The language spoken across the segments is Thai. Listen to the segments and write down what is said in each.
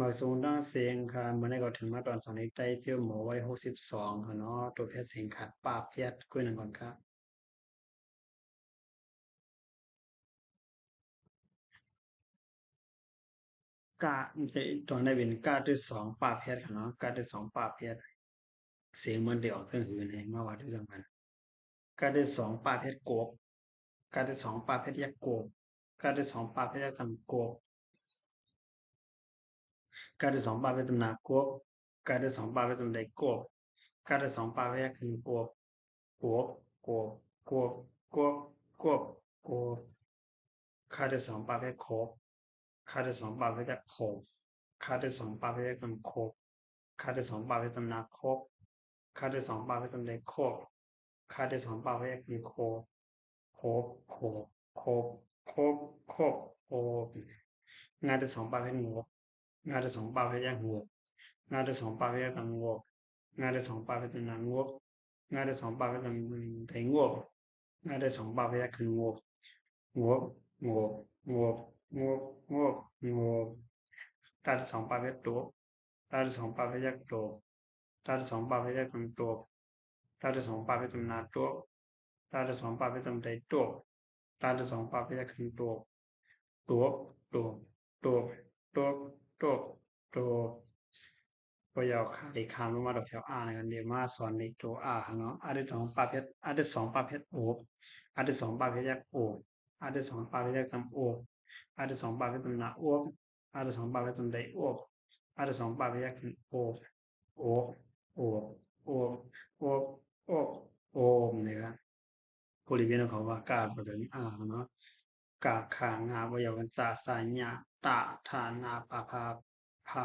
มาสูงตั้งเสียงค่ะเมื่อได้ก็ถึงมาตอนสองในใต้เจียวหมูไว้62ค่ะเนาะตัวเพชรเสียงขาดป้าเพียรกุ้ยหนึ่งก่อนครับกาจะตอนได้เป็นกาที่สองป้าเพียรค่ะเนาะกาที่สองป้าเพียรเสียงมันเดี่ยวทั้งหืนเองมาว่าด้วยกันกาที่สองป้าเพียรโกบกาที่สองป้าเพชรยักษ์โกบกาที่สองป้าเพชรยักษ์ทำโกบกาที่สองป้าเพชรตำนาโกบกาที่สองป้าเพชรตำไดโกบกาที่สองป้าเพชรยักษ์ขึ้นโกบโกบโกบโกบโกบโกบโกบ ค่าที่สองปาเพชรโคกค่าที่สองปาเพชรโคกค่าที่สองปาเพชรตำโคกค่าที่สองปาเพชรตำนาโคกค่าที่สองปาเพชรตำเล็กโคกค่าที่สองปาเพชรคือโคกโคกโคกโคกโคกโคกโคกงานที่สองปาเพชรงกงานที่สองปาเพชรงกงานที่สองปาเพชรตำงกงานที่สองปาเพชรตำนางกงานที่สองปาเพชรตำไทยงกงานที่สองปาเพชรคืองก งบงบงบงบงบงบตัดสองปลาเพชรตัวตัดสองปลาเพชรยักษ์ตัวตัดสองปลาเพชรยักษ์ตำตัวตัดสองปลาเพชรตำนาตัวตัดสองปลาเพชรตำใจตัวตัดสองปลาเพชรยักษ์ขึ้นตัวตัวตัวตัวตัวตัวตัวพอยาวขาอีกคำลงมาดอกแถวอาในกันเดียวมาสอนในตัวอาเนาะอาได้สองปลาเพชรอาได้สองปลาเพชรโอบอาได้สองปลาเพชรยักษ์โอบ ada song pa vek tam o ada song pa vek tam na o ada song pa vek tam dai o ada song pa vek o o o o o o o นะครับบริเวณของว่ากาบริเวณเนาะกาขางาวยาวันจาสายญาตาฐานาปาภาภา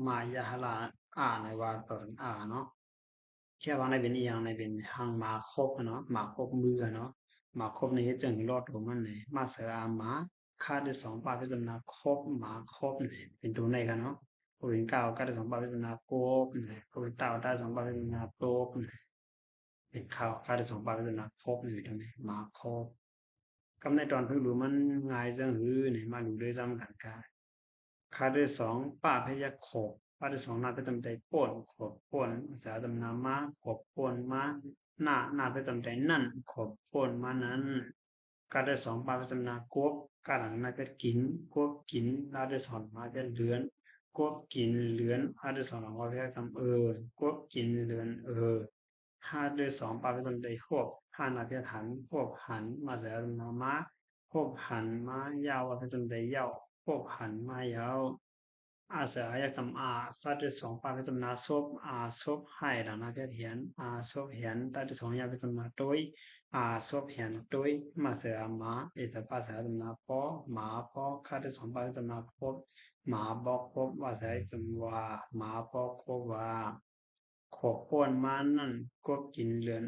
มายาหลาในวาตอนเนาะ แค่ว่าในเป็นอีหยังในเป็นหางหมาครบเนาะหมาครบมือเนาะหมาครบในเฮ็ดจังรอดของมันเลยมาเสืออาหมาค่าได้สองปาพิจารณาครบหมาครบเลยเป็นตัวในกันเนาะพอเป็นเก้าก็ได้สองปาพิจารณาโกบเลยพอเป็นเก้าได้สองปาพิจารณาโกบเลยเป็นข้าวค่าได้สองปาพิจารณาครบเลยตรงนี้หมาครบกำในตอนเพิ่งรู้มันง่ายจังหือเนี่ยมาดูด้วยซ้ำกันกัน ค่าที่สองป้าพยัคฆ์ขบค่าที่สองนาไปจำใจป่นขบป่นภาษาตำนามาขบป่นมาหน้าไปจำใจนั่นขบป่นมานั้นค่าที่สองป้าไปจำนากบการหลังนาเป็กินกบกินลาได้สอนมาเป็นเดือนกบกินเลือนห้าได้สอนหลังว่าพยัคฆ์ทำกบกินเลือนห้าด้วยสองป้าไปจำใจหกห้านาเพหันหกหันมาเสียตำนามาหกหันมายาวว่าไปจำใจเยา พวกหันมาเยาวอาศัยอยากทำสัตว์ที่สองปาไปทำนาศพศพให้ดานาเพียเหียนศพเหียนตัดที่สองอยากไปทำนาตุยศพเหียนตุยมาเสือหมาเอสภาษาทำนาพอหมาพอข้าที่สองปาไปทำนาพบหมาบอกพบว่าใส่จำว่าหมาพอพบว่าขบป้วนมานั่นก็กินเลือน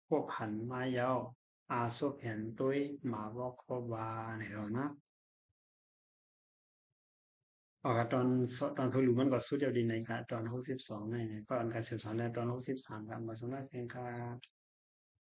พวกหันมาเยาวศพเหียนตุยหมาบอกพบว่าเนี่ยนะ ตอนเพิ่งรู้มันก็สุดยอดดีนะครับตอน62ในก่อนการสืบสานและตอน63ครับมาสมรักเสียงครับ